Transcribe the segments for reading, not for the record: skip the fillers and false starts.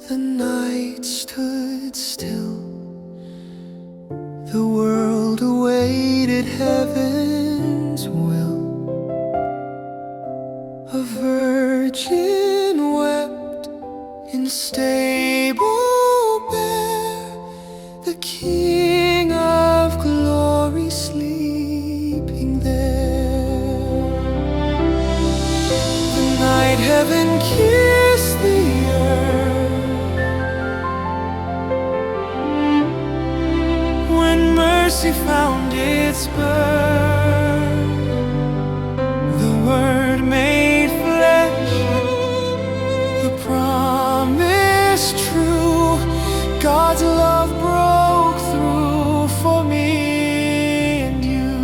The night stood still. The world awaited heaven's will. A virgin wept in stable bare, the King of glory sleeping there. The night heaven kissed the earth, when mercy found its birth. The Word made flesh, the promise true. God's love broke through for me and you.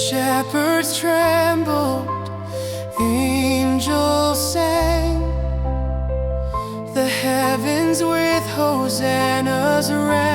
Shepherds trembled, angels sang, the heavens with hosannas rang.